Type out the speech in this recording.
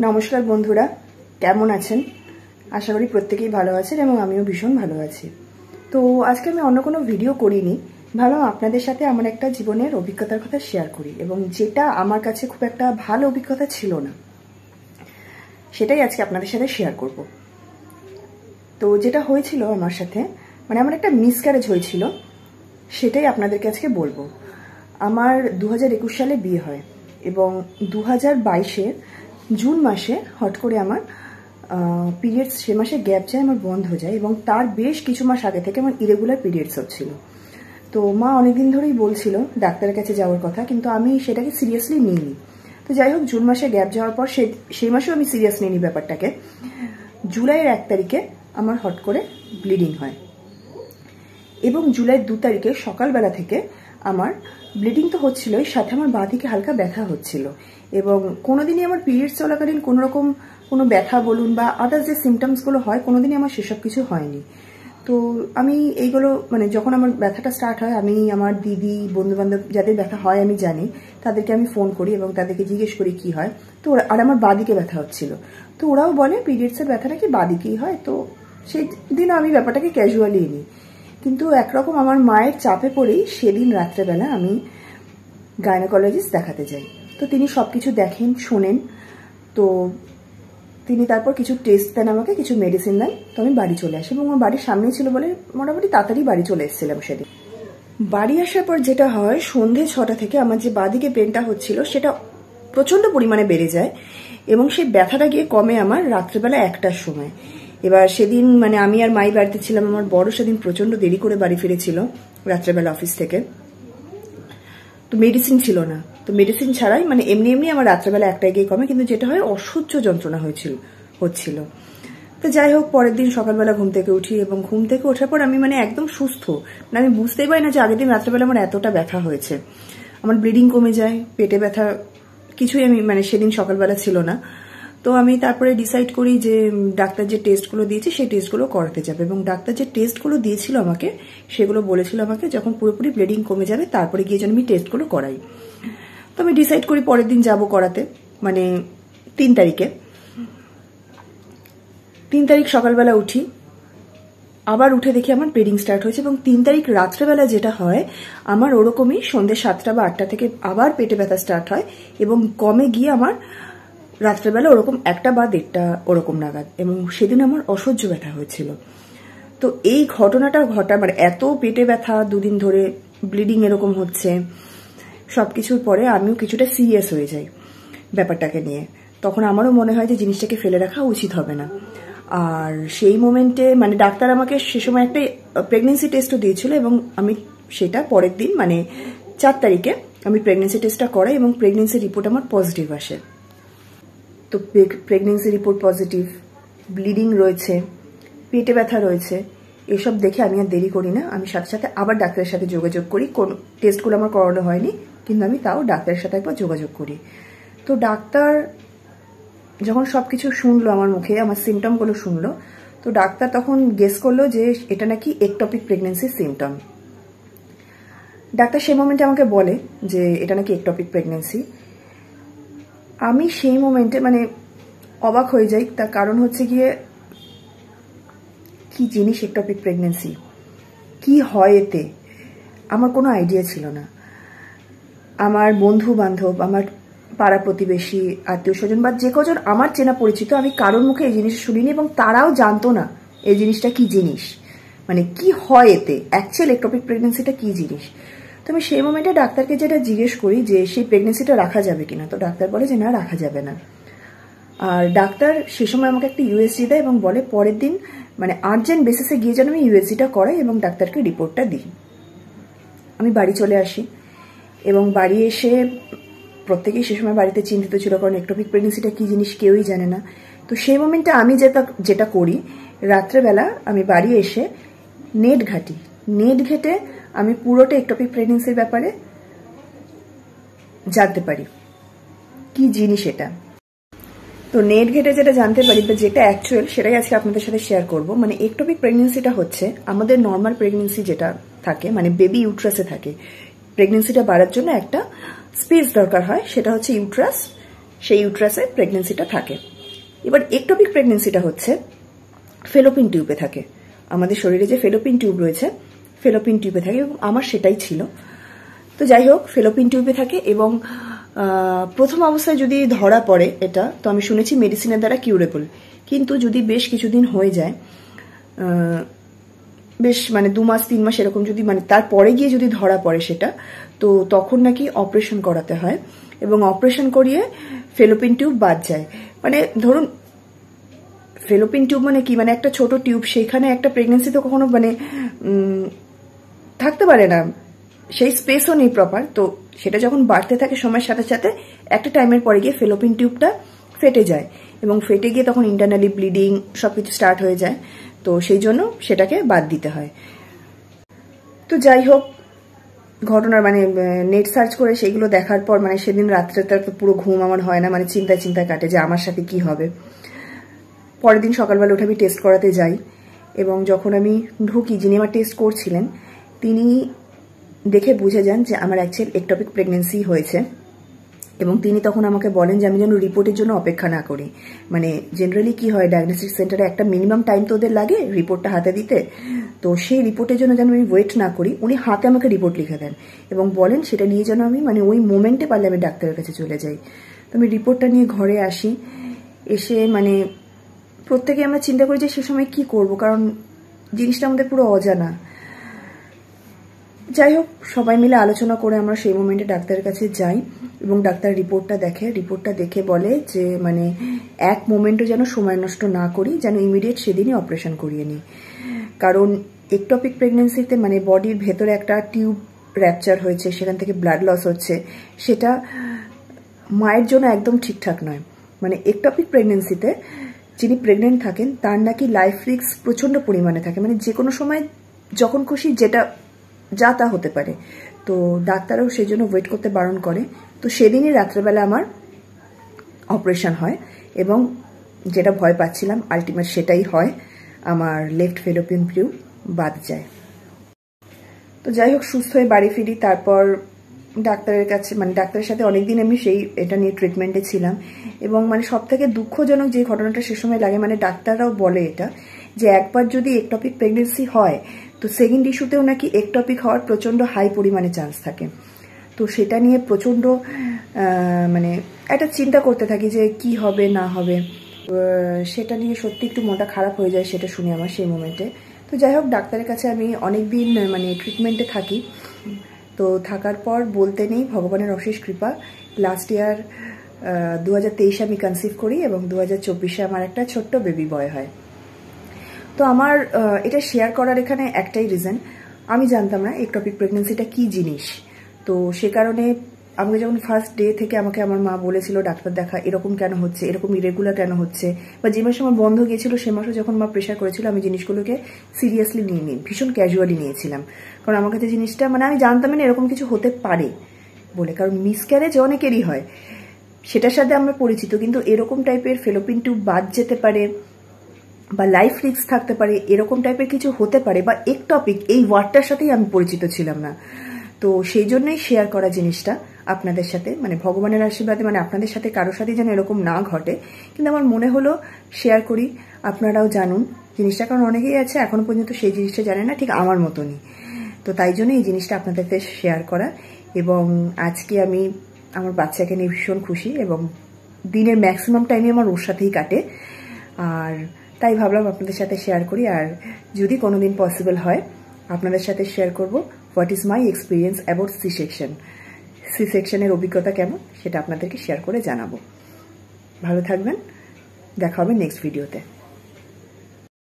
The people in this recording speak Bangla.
नमस्कार बंधुरा केमन आছেন आशा करी प्रत्येकेই ভালো আছেন এবং আমিও ভীষণ ভালো আছি। তো আজকে আমি অন্য কোনো ভিডিও করিনি, ভাবলাম আপনাদের সাথে আমার একটা জীবনের অভিজ্ঞতার কথা শেয়ার করি এবং যেটা আমার কাছে খুব একটা ভালো অভিজ্ঞতা ছিল না সেটাই আজকে আপনাদের সাথে শেয়ার করব। তো যেটা হয়েছিল আমার সাথে, মানে আমার একটা মিসক্যারেজ হয়েছিল, সেটাই আপনাদেরকে আজকে বলবো। আমার 2021 সালে বিয়ে হয় এবং 2022 জুন মাসে হট করে আমার পিরিয়ডস, সে মাসে গ্যাপ যায়, আমার বন্ধ হয়ে যায় এবং তার বেশ কিছু মাস আগে থেকে আমার ইরেগুলার পিরিয়ডস হচ্ছিল। তো মা অনেকদিন ধরেই বলছিল ডাক্তারের কাছে যাওয়ার কথা, কিন্তু আমি সেটাকে সিরিয়াসলি নিইনি। তো যাই হোক, জুন মাসে গ্যাপ যাওয়ার পর সেই মাসেও আমি সিরিয়াস নিইনি ব্যাপারটাকে। জুলাইয়ের 1 তারিখে আমার হট করে ব্লিডিং হয় এবং জুলাইয়ের 2 তারিখে সকালবেলা থেকে আমার ব্লিডিং তো হচ্ছিলই, সাথে আমার বাঁ দিকে হালকা ব্যথা হচ্ছিল এবং কোনোদিনই আমার পিরিয়ডস চলাকালীন কোনোরকম কোনো ব্যথা বলুন বা আদার্স যে সিমটমসগুলো হয়, কোনোদিনই আমার সেসব কিছু হয়নি। তো আমি এইগুলো, মানে যখন আমার ব্যথাটা স্টার্ট হয়, আমি আমার দিদি, বন্ধুবান্ধব যাদের ব্যথা হয় আমি জানি, তাদেরকে আমি ফোন করি এবং তাদেরকে জিজ্ঞেস করি কি হয়। তো আর আমার বাঁ দিকে ব্যথা হচ্ছিল, তো ওরাও বলে পিরিয়ডসের ব্যথাটা কি বাঁ দিকেই হয়। তো সেই দিন আমি ব্যাপারটাকে ক্যাজুয়ালি নিই, কিন্তু একরকম আমার মায়ের চাপে পড়েই সেদিন রাত্রেবেলা আমি গাইনোকোলজিস্ট দেখাতে যাই। তো তিনি সবকিছু দেখেন, শোনেন। তো তিনি তারপর কিছু টেস্ট দেন আমাকে, কিছু মেডিসিন দেন। তো আমি বাড়ি চলে আসি এবং আমার বাড়ির সামনেই ছিল বলে মোটামুটি তাড়াতাড়ি বাড়ি চলে এসেছিলাম সেদিন। বাড়ি আসার পর যেটা হয়, সন্ধে 6টা থেকে আমার যে বাঁদিকে পেনটা হচ্ছিল সেটা প্রচন্ড পরিমাণে বেড়ে যায় এবং সেই ব্যথাটা গিয়ে কমে আমার রাত্রেবেলা 1টার সময়। এবার সেদিন মানে আমি আর মাই বাড়িতে ছিলাম, আমার বড় সেদিন প্রচন্ড দেরি করে বাড়ি ফিরেছিল রাত্রেবেলা অফিস থেকে। তো মেডিসিন ছিল না, তো মেডিসিন ছাড়াই মানে এমনি এমনি আমার রাত্রেবেলা 1টায় গিয়ে কমে, কিন্তু যেটা হয় অসহ্য যন্ত্রণা হচ্ছিল। তো যাই হোক, পরের দিন সকালবেলা ঘুম থেকে উঠি এবং ঘুম থেকে ওঠার পর আমি মানে একদম সুস্থ, মানে আমি বুঝতেই পারি না যে আগের দিন রাত্রেবেলা আমার এতটা ব্যথা হয়েছে। আমার ব্লিডিং কমে যায়, পেটে ব্যথা কিছুই আমি মানে সেদিন সকালবেলা ছিল না। তো আমি তারপরে ডিসাইড করি যে ডাক্তার যে টেস্টগুলো দিয়েছে সেই টেস্টগুলো করাতে যাবে এবং ডাক্তার যে টেস্টগুলো দিয়েছিল আমাকে সেগুলো বলেছিল আমাকে যখন পুরোপুরি ব্লিডিং কমে যাবে তারপরে গিয়ে যেন আমি টেস্টগুলো করাই। তো আমি ডিসাইড করি পরের দিন যাব করাতে, মানে 3 তারিখে। 3 তারিখ সকালবেলা উঠি, আবার উঠে দেখি আমার ব্লিডিং স্টার্ট হয়েছে এবং 3 তারিখ রাত্রেবেলা যেটা হয় আমার ওরকমই সন্ধ্যে 7টা বা 8টা থেকে আবার পেটে ব্যথা স্টার্ট হয় এবং কমে গিয়ে আমার রাত্রেবেলা ওরকম 1টা বা 1:30 ওরকম নাগাদ, এবং সেদিন আমার অসহ্য ব্যথা হয়েছিল। তো এই ঘটনাটা মানে এত পেটে ব্যথা, 2 দিন ধরে ব্লিডিং এরকম হচ্ছে, সবকিছুর পরে আমিও কিছুটা সিরিয়াস হয়ে যাই ব্যাপারটাকে নিয়ে। তখন আমারও মনে হয় যে জিনিসটাকে ফেলে রাখা উচিত হবে না। আর সেই মোমেন্টে মানে ডাক্তার আমাকে সে সময় একটা প্রেগনেন্সি টেস্টও দিয়েছিল এবং আমি সেটা পরের দিন মানে 4 তারিখে আমি প্রেগনেন্সি টেস্টটা করাই এবং প্রেগনেন্সি রিপোর্ট আমার পজিটিভ আসে। তো প্রেগনেন্সি রিপোর্ট পজিটিভ, ব্লিডিং রয়েছে, পেটে ব্যথা রয়েছে, এসব দেখে আমি আর দেরি করি না, আমি সাথে সাথে আবার ডাক্তারের সাথে যোগাযোগ করি। কোন টেস্টগুলো আমার করানো হয়নি, কিন্তু আমি তাও ডাক্তারের সাথে একবার যোগাযোগ করি। তো ডাক্তার যখন সবকিছু শুনলো আমার মুখে, আমার সিমটমগুলো শুনলো, তো ডাক্তার তখন গেস করলো যে এটা নাকি একটপিক প্রেগনেন্সির সিমটম। ডাক্তার সেই মোমেন্টে আমাকে বলে যে এটা নাকি একটপিক প্রেগনেন্সি। আমি সেই মোমেন্টে মানে অবাক হয়ে যাই, তার কারণ হচ্ছে গিয়ে কি জিনিস একটপিক প্রেগনেন্সি, কি হয় এতে, আমার কোনো আইডিয়া ছিল না। আমার বন্ধু বান্ধব, আমার পাড়া প্রতিবেশী, আত্মীয় স্বজন বা যে কজন আমার চেনা পরিচিত, আমি কারোর মুখে এই জিনিস শুনিনি এবং তারাও জানতো না এই জিনিসটা কি জিনিস, মানে কি হয় এতে, অ্যাকচুয়াল একটপিক প্রেগনেন্সিটা কি জিনিস। তো আমি সেই মোমেন্টে ডাক্তারকে যেটা জিজ্ঞেস করি যে সেই প্রেগনেন্সিটা রাখা যাবে কিনা, তো ডাক্তার বলে যে না, রাখা যাবে না। আর ডাক্তার সে সময় আমাকে একটা ইউএসজি দেয় এবং বলে পরের দিন মানে আর্জেন্ট বেসিসে গিয়ে যেন আমি ইউএসজিটা করাই এবং ডাক্তারকে রিপোর্টটা দিই। আমি বাড়ি চলে আসি এবং বাড়ি এসে প্রত্যেকেই সে সময় বাড়িতে চিন্তিত ছিল, কারণ একটপিক প্রেগনেন্সিটা কি জিনিস কেউই জানে না। তো সেই মোমেন্টে আমি যেটা করি, রাত্রেবেলা আমি বাড়ি এসে নেট ঘেটে আমি পুরোটা একটপিক প্রেগনেন্সির ব্যাপারে জানতে পারি কি জিনিস এটা। তো নেট ঘেটে যেটা জানতে পারি বা যেটা অ্যাকচুয়াল, সেটাই আজকে আপনাদের সাথে শেয়ার করব। মানে একটপিক প্রেগনেন্সিটা হচ্ছে আমাদের নর্মাল প্রেগনেন্সি যেটা থাকে, মানে বেবি ইউট্রাসে থাকে, প্রেগনেন্সিটা বাড়ার জন্য একটা স্পেস দরকার হয়, সেটা হচ্ছে ইউট্রাস, সেই ইউট্রাসে প্রেগনেন্সিটা থাকে। এবার একটপিক প্রেগনেন্সিটা হচ্ছে ফেলোপিন টিউবে থাকে। আমাদের শরীরে যে ফেলোপিন টিউব রয়েছে, ফেলোপিন টিউবে থাকে, এবং আমার সেটাই ছিল। তো যাই হোক, ফেলোপিন টিউবে থাকে এবং প্রথম অবস্থায় যদি ধরা পড়ে এটা, তো আমি শুনেছি মেডিসিনের দ্বারা কিউরেবল। কিন্তু যদি বেশ কিছুদিন হয়ে যায়, বেশ মানে 2 মাস 3 মাস এরকম যদি মানে তারপরে গিয়ে যদি ধরা পড়ে সেটা, তো তখন নাকি অপারেশন করাতে হয়, এবং অপারেশন করিয়ে ফেলোপিন টিউব বাদ যায়। মানে ধরুন ফেলোপিন টিউব মানে কি, মানে একটা ছোট টিউব, সেখানে একটা প্রেগনেন্সি তো কখনো মানে থাকতে পারে না, সেই স্পেসও নেই প্রপার। তো সেটা যখন বাড়তে থাকে সময়ের সাথে সাথে একটা টাইমের পরে গিয়ে ফেলোপিন টিউবটা ফেটে যায়, এবং ফেটে গিয়ে তখন ইন্টারনালি ব্লিডিং সবকিছু স্টার্ট হয়ে যায়। তো সেই জন্য সেটাকে বাদ দিতে হয়। তো যাই হোক, ঘটনার মানে নেট সার্চ করে সেইগুলো দেখার পর মানে সেদিন রাত্রে তো পুরো ঘুম আমার হয় না, মানে চিন্তায় চিন্তায় কাটে যে আমার সাথে কি হবে। পরের দিন সকালবেলা উঠে আমি টেস্ট করাতে যাই, এবং যখন আমি ঢুকি, যিনি আমার টেস্ট করছিলেন তিনি দেখে বুঝে যান যে আমার অ্যাকচুয়াল একটপিক প্রেগনেন্সি হয়েছে, এবং তিনি তখন আমাকে বলেন যে আমি যেন রিপোর্টের জন্য অপেক্ষা না করি। মানে জেনারেলি কি হয়, ডায়াগনস্টিক সেন্টারে একটা মিনিমাম টাইম তো ওদের লাগে রিপোর্টটা হাতে দিতে, তো সেই রিপোর্টের জন্য যেন আমি ওয়েট না করি। উনি হাতে আমাকে রিপোর্ট লিখে দেন এবং বলেন সেটা নিয়ে যেন আমি মানে ওই মোমেন্টে পারলে আমি ডাক্তারের কাছে চলে যাই। তো আমি রিপোর্টটা নিয়ে ঘরে আসি, এসে মানে প্রত্যেকে আমরা চিন্তা করি যে সে সময় কি করব, কারণ জিনিসটা আমাদের পুরো অজানা। যাই হোক, সবাই মিলে আলোচনা করে আমরা সেই মোমেন্টে ডাক্তারের কাছে যাই, এবং ডাক্তার রিপোর্টটা দেখে, রিপোর্টটা দেখে বলে যে মানে এক মোমেন্টও যেন সময় নষ্ট না করি, যেন ইমিডিয়েট সেদিনই অপারেশন করিয়ে নিই। কারণ একটপিক প্রেগনেন্সিতে মানে বডির ভেতরে একটা টিউব র্যাপচার হয়েছে, সেখান থেকে ব্লাড লস হচ্ছে, সেটা মায়ের জন্য একদম ঠিকঠাক নয়। মানে একটপিক প্রেগনেন্সিতে যিনি প্রেগনেন্ট থাকেন তার নাকি লাইফ রিস্ক প্রচণ্ড পরিমাণে থাকে, মানে যে কোনো সময় যখন খুশি যেটা যা তা হতে পারে। তো ডাক্তারও সেই জন্য ওয়েট করতে বারণ করে। তো সেদিনই রাত্রেবেলা আমার অপারেশন হয়, এবং যেটা ভয় পাচ্ছিলাম আলটিমেট সেটাই হয়, আমার লেফট ফেলোপিয়ান টিউব বাদ যায়। তো যাই হোক, সুস্থ হয়ে বাড়ি ফিরি। তারপর ডাক্তারের কাছে মানে ডাক্তারের সাথে অনেকদিন আমি এটা নিয়ে ট্রিটমেন্টে ছিলাম, এবং মানে সব থেকে দুঃখজনক যে ঘটনাটা সে সময় লাগে, মানে ডাক্তাররাও বলে এটা যে একবার যদি একটপিক প্রেগনেন্সি হয় তো সেকেন্ড ইস্যুতেও নাকি একটপিক হওয়ার প্রচণ্ড হাই পরিমাণে চান্স থাকে। তো সেটা নিয়ে প্রচণ্ড মানে একটা চিন্তা করতে থাকি যে কি হবে না হবে, সেটা নিয়ে সত্যি একটু মনটা খারাপ হয়ে যায় সেটা শুনে আমার সেই মোমেন্টে। তো যাই হোক, ডাক্তারের কাছে আমি অনেক দিন মানে ট্রিটমেন্টে থাকি। তো থাকার পর বলতে নেই, ভগবানের অশেষ কৃপা, লাস্ট ইয়ার 2023 আমি কনসিভ করি, এবং 2024 আমার একটা ছোট্ট বেবি বয় হয়। তো আমার এটা শেয়ার করার এখানে একটাই রিজন, আমি জানতাম না একটপিক প্রেগনেন্সিটা কি জিনিস। তো সে কারণে আমাকে যখন ফার্স্ট ডে থেকে আমাকে আমার মা বলেছিল ডাক্তার দেখা, এরকম কেন হচ্ছে, এরকম ইরেগুলার কেন হচ্ছে, বা যে মাসে আমার বন্ধ গিয়েছিল সে মাসে যখন মা প্রেশার করেছিল, আমি জিনিসগুলোকে সিরিয়াসলি নিইনি, ভীষণ ক্যাজুয়ালি নিয়েছিলাম। কারণ আমার কাছে জিনিসটা মানে আমি জানতাম না এরকম কিছু হতে পারে বলে, কারণ মিসক্যারেজ অনেকেরই হয়, সেটার সাথে আমরা পরিচিত, কিন্তু এরকম টাইপের ফেলোপিন টিউব বাদ যেতে পারে বা লাইফ রিস্ক থাকতে পারে, এরকম টাইপের কিছু হতে পারে, বা একটপিক এই ওয়ার্ডটার সাথেই আমি পরিচিত ছিলাম না। তো সেই জন্যই শেয়ার করা জিনিসটা আপনাদের সাথে, মানে ভগবানের আশীর্বাদে মানে আপনাদের সাথে কারোর সাথে যেন এরকম না ঘটে, কিন্তু আমার মনে হলো শেয়ার করি, আপনারাও জানুন জিনিসটা, কারণ অনেকেই আছে এখনো পর্যন্ত সেই জিনিসটা জানে না, ঠিক আমার মতনই। তো তাই জন্য এই জিনিসটা আপনাদের সাথে শেয়ার করা। এবং আজকে আমি আমার বাচ্চাকে নিয়ে ভীষণ খুশি, এবং দিনের ম্যাক্সিমাম টাইমে আমার ওর সাথেই কাটে, আর তাই ভাবলাম আপনাদের সাথে শেয়ার করি। আর যদি কোনোদিন পসিবল হয় আপনাদের সাথে শেয়ার করব what is my experience about C সেকশনের অভিজ্ঞতা কেমন, সেটা আপনাদেরকে শেয়ার করে জানাবো। ভালো থাকবেন, দেখা হবে নেক্সট ভিডিওতে।